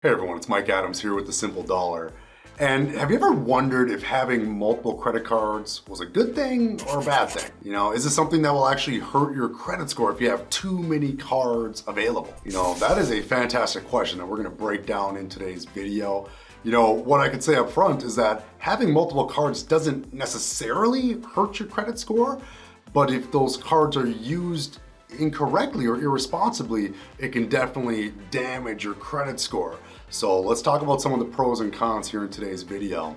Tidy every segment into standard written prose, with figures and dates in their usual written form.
Hey everyone, it's Mike Adams here with The Simple Dollar. And have you ever wondered if having multiple credit cards was a good thing or a bad thing? Is it something that will actually hurt your credit score if you have too many cards available? That is a fantastic question that we're gonna break down in today's video. What I could say up front is that having multiple cards doesn't necessarily hurt your credit score, but if those cards are used incorrectly or irresponsibly, it can definitely damage your credit score. So let's talk about some of the pros and cons here in today's video.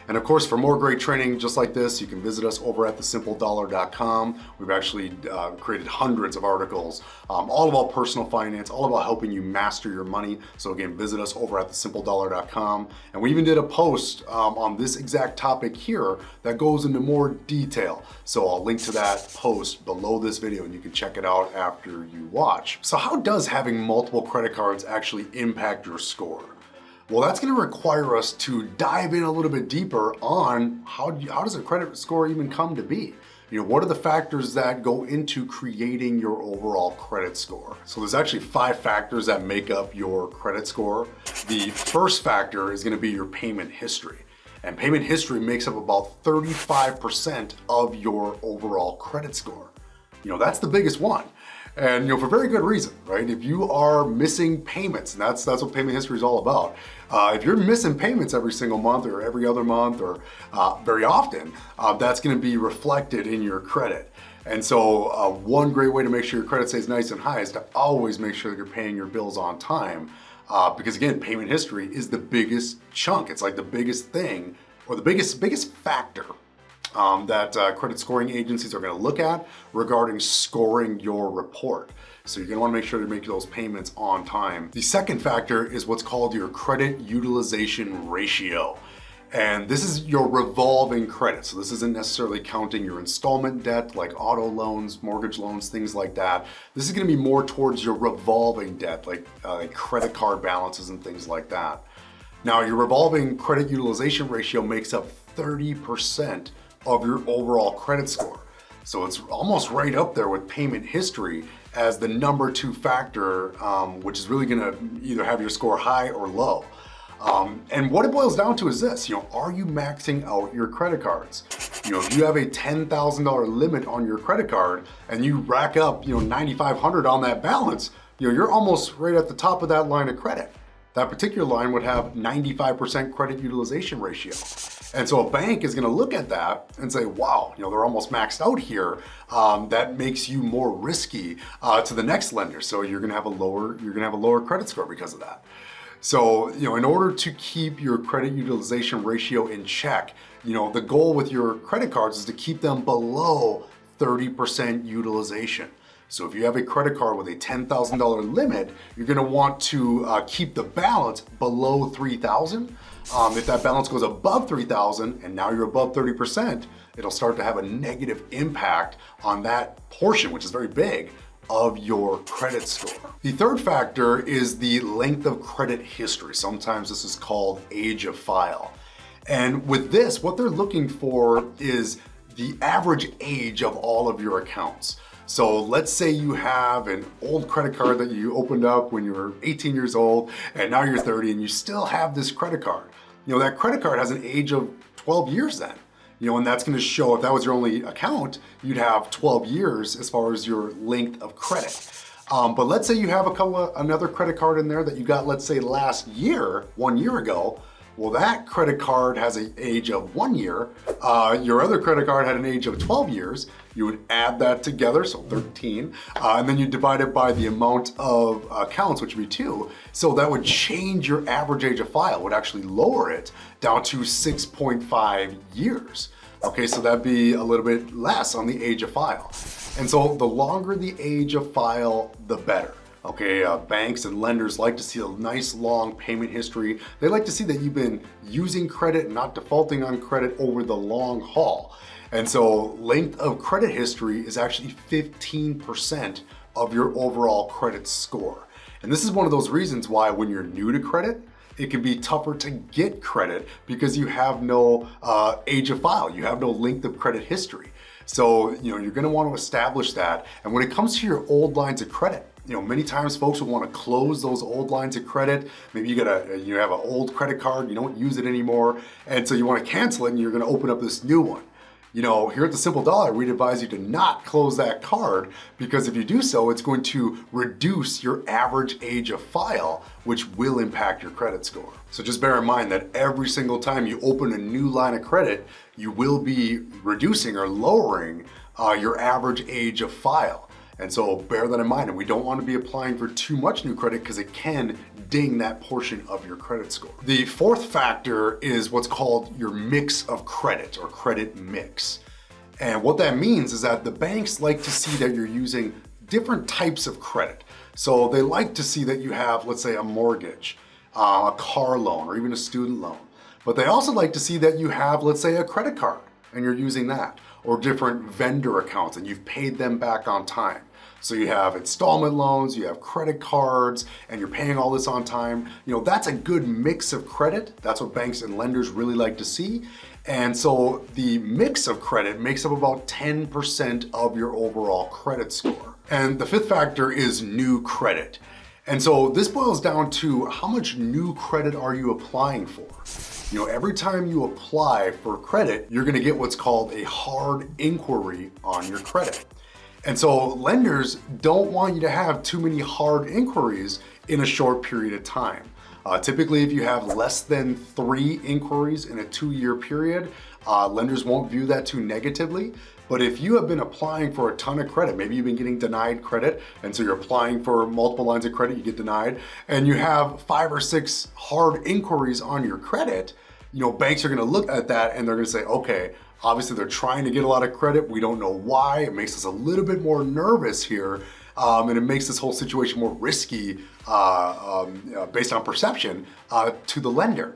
And of course, for more great training just like this, you can visit us over at thesimpledollar.com. We've actually created hundreds of articles, all about personal finance, all about helping you master your money. So again, visit us over at thesimpledollar.com. And we even did a post on this exact topic here that goes into more detail. So I'll link to that post below this video and you can check it out after you watch. So how does having multiple credit cards actually impact your score? Well, that's going to require us to dive in a little bit deeper on how does a credit score even come to be? What are the factors that go into creating your overall credit score? So there's actually 5 factors that make up your credit score. The first factor is going to be your payment history. And payment history makes up about 35% of your overall credit score. That's the biggest one. And for very good reason, right? If you are missing payments, and that's what payment history is all about. If you're missing payments every single month or every other month or very often, that's going to be reflected in your credit. And so one great way to make sure your credit stays nice and high is to always make sure that you're paying your bills on time. Because again, payment history is the biggest chunk. It's like the biggest thing or the biggest factor that credit scoring agencies are going to look at regarding scoring your report. So you're going to want to make sure to make those payments on time. The second factor is what's called your credit utilization ratio. And this is your revolving credit. So this isn't necessarily counting your installment debt like auto loans, mortgage loans, things like that. This is going to be more towards your revolving debt like credit card balances and things like that. Now your revolving credit utilization ratio makes up 30% of your overall credit score. So it's almost right up there with payment history as the number 2 factor, which is really gonna either have your score high or low. And what it boils down to is this, are you maxing out your credit cards? If you have a $10,000 limit on your credit card and you rack up, $9,500 on that balance, you're almost right at the top of that line of credit. That particular line would have 95% credit utilization ratio. And so a bank is going to look at that and say, wow, they're almost maxed out here. That makes you more risky to the next lender. So you're going to have a lower credit score because of that. So, in order to keep your credit utilization ratio in check, the goal with your credit cards is to keep them below 30% utilization. So if you have a credit card with a $10,000 limit, you're going to want to keep the balance below $3,000. If that balance goes above $3,000 and now you're above 30%, it'll start to have a negative impact on that portion, which is very big, of your credit score. The third factor is the length of credit history. Sometimes this is called age of file. And with this, what they're looking for is the average age of all of your accounts. So let's say you have an old credit card that you opened up when you were 18 years old and now you're 30 and you still have this credit card. That credit card has an age of 12 years then. And that's going to show, if that was your only account, you'd have 12 years as far as your length of credit. But let's say you have another credit card in there that you got, let's say last year, 1 year ago. Well, that credit card has an age of 1 year. Your other credit card had an age of 12 years. You would add that together, so 13, and then you divide it by the amount of accounts, which would be 2. So that would change your average age of file, would actually lower it down to 6.5 years. Okay, so that'd be a little bit less on the age of file. And so the longer the age of file, the better. Okay, banks and lenders like to see a nice long payment history. They like to see that you've been using credit and not defaulting on credit over the long haul. And so length of credit history is actually 15% of your overall credit score. And this is one of those reasons why when you're new to credit, it can be tougher to get credit because you have no age of file, you have no length of credit history. So, you're gonna want to establish that. And when it comes to your old lines of credit, Many times folks will want to close those old lines of credit. Maybe you have an old credit card, you don't use it anymore, and so you want to cancel it and you're going to open up this new one. Here at the Simple Dollar, we'd advise you to not close that card, because if you do so, it's going to reduce your average age of file, which will impact your credit score. So just bear in mind that every single time you open a new line of credit, you will be reducing or lowering your average age of file. And so bear that in mind, and we don't want to be applying for too much new credit because it can ding that portion of your credit score. The fourth factor is what's called your mix of credit, or credit mix. And what that means is that the banks like to see that you're using different types of credit. So they like to see that you have, let's say, a mortgage, a car loan, or even a student loan. But they also like to see that you have, let's say, a credit card and you're using that, or different vendor accounts and you've paid them back on time. So you have installment loans, you have credit cards, and you're paying all this on time. That's a good mix of credit. That's what banks and lenders really like to see. And so the mix of credit makes up about 10% of your overall credit score. And the fifth factor is new credit. And so this boils down to how much new credit are you applying for? Every time you apply for credit, you're gonna get what's called a hard inquiry on your credit. And so lenders don't want you to have too many hard inquiries in a short period of time. Typically, if you have less than 3 inquiries in a 2-year period, lenders won't view that too negatively. But if you have been applying for a ton of credit, maybe you've been getting denied credit, and so you're applying for multiple lines of credit, you get denied, and you have 5 or 6 hard inquiries on your credit, banks are gonna look at that and they're gonna say, okay, obviously they're trying to get a lot of credit. We don't know why. It makes us a little bit more nervous here. And it makes this whole situation more risky based on perception to the lender.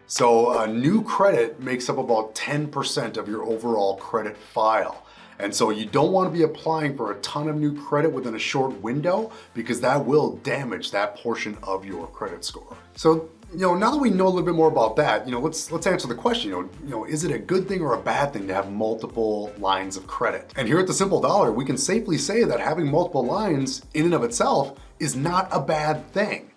So new credit makes up about 10% of your overall credit file. And so you don't want to be applying for a ton of new credit within a short window, because that will damage that portion of your credit score. So now that we know a little bit more about that, let's answer the question, is it a good thing or a bad thing to have multiple lines of credit? And here at the Simple Dollar, we can safely say that having multiple lines in and of itself is not a bad thing.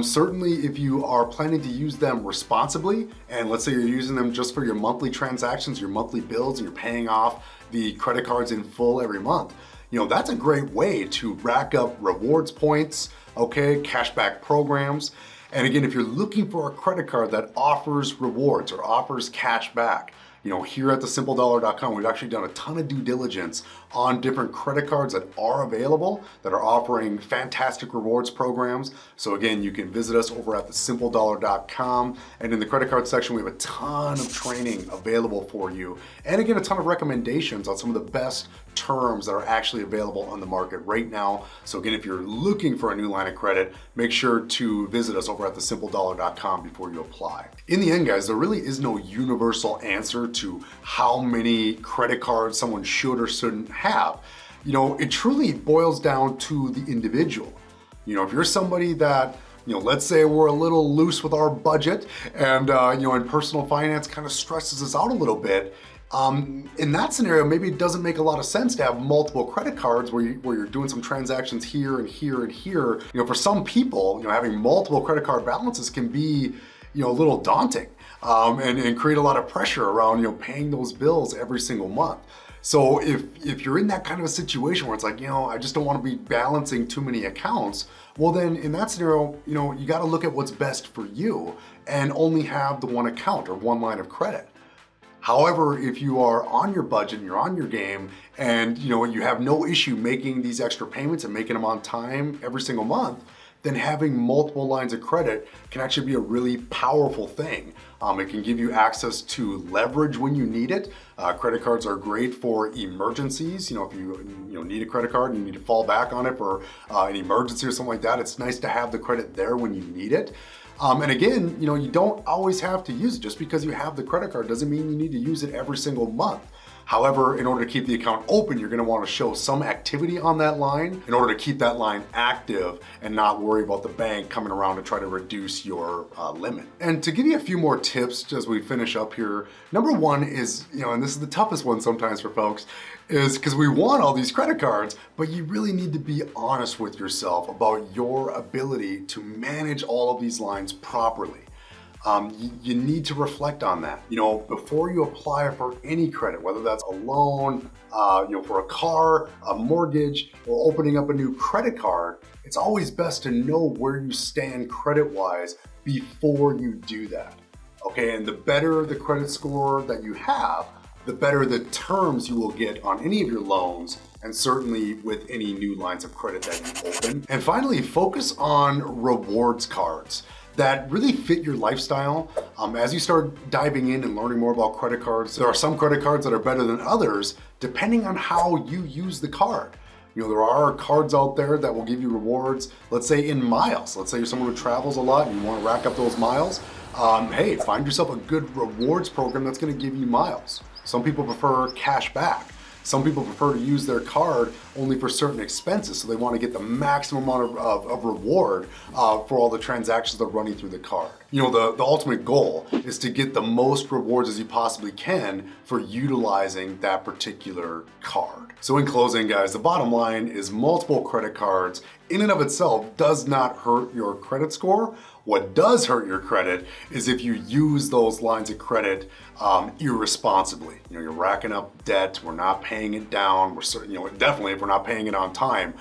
Certainly if you are planning to use them responsibly, and let's say you're using them just for your monthly transactions, your monthly bills, and you're paying off the credit cards in full every month, that's a great way to rack up rewards points, cashback programs. And again, if you're looking for a credit card that offers rewards or offers cash back, here at thesimpledollar.com, we've actually done a ton of due diligence on different credit cards that are available, that are offering fantastic rewards programs. So again, you can visit us over at thesimpledollar.com, and in the credit card section, we have a ton of training available for you. And again, a ton of recommendations on some of the best terms that are actually available on the market right now. So again, if you're looking for a new line of credit, make sure to visit us over at thesimpledollar.com before you apply. In the end, guys, there really is no universal answer to how many credit cards someone should or shouldn't have. It truly boils down to the individual. If you're somebody that, let's say we're a little loose with our budget and, and personal finance kind of stresses us out a little bit, in that scenario, maybe it doesn't make a lot of sense to have multiple credit cards where you're doing some transactions here and here and here. For some people, having multiple credit card balances can be, a little daunting, and create a lot of pressure around, paying those bills every single month. So if you're in that kind of a situation where it's like, I just don't want to be balancing too many accounts, well then in that scenario, you got to look at what's best for you and only have the one account or one line of credit. However, if you are on your budget and you're on your game and you have no issue making these extra payments and making them on time every single month, then having multiple lines of credit can actually be a really powerful thing. It can give you access to leverage when you need it. Credit cards are great for emergencies. If you need a credit card and you need to fall back on it for an emergency or something like that, it's nice to have the credit there when you need it. And again, you don't always have to use it. Just because you have the credit card doesn't mean you need to use it every single month. However, in order to keep the account open, you're gonna wanna show some activity on that line in order to keep that line active and not worry about the bank coming around to try to reduce your limit. And to give you a few more tips as we finish up here, number one is, and this is the toughest one sometimes for folks, is because we want all these credit cards, but you really need to be honest with yourself about your ability to manage all of these lines properly. You need to reflect on that. Before you apply for any credit, whether that's a loan, for a car, a mortgage, or opening up a new credit card, it's always best to know where you stand credit-wise before you do that. Okay, and the better the credit score that you have, the better the terms you will get on any of your loans, and certainly with any new lines of credit that you open. And finally, focus on rewards cards that really fit your lifestyle. As you start diving in and learning more about credit cards, there are some credit cards that are better than others depending on how you use the card. There are cards out there that will give you rewards, let's say in miles. Let's say you're someone who travels a lot and you want to rack up those miles. Hey, find yourself a good rewards program that's going to give you miles. Some people prefer cash back. Some people prefer to use their card only for certain expenses, so they want to get the maximum amount of reward for all the transactions they're running through the card. The ultimate goal is to get the most rewards as you possibly can for utilizing that particular card. So in closing, guys, the bottom line is multiple credit cards in and of itself does not hurt your credit score. What does hurt your credit is if you use those lines of credit irresponsibly. You're racking up debt, we're not paying it down, definitely if we're not paying it on time.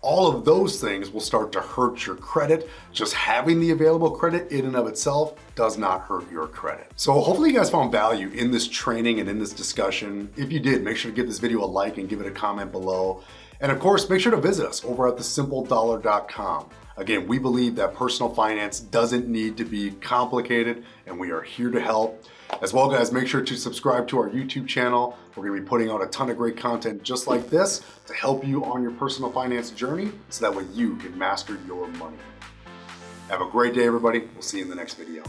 All of those things will start to hurt your credit. Just having the available credit in and of itself does not hurt your credit. So hopefully you guys found value in this training and in this discussion. If you did, make sure to give this video a like and give it a comment below. And of course, make sure to visit us over at thesimpledollar.com. Again, we believe that personal finance doesn't need to be complicated, and we are here to help. As well, guys, make sure to subscribe to our YouTube channel. We're gonna be putting out a ton of great content just like this to help you on your personal finance journey so that way you can master your money. Have a great day, everybody. We'll see you in the next video.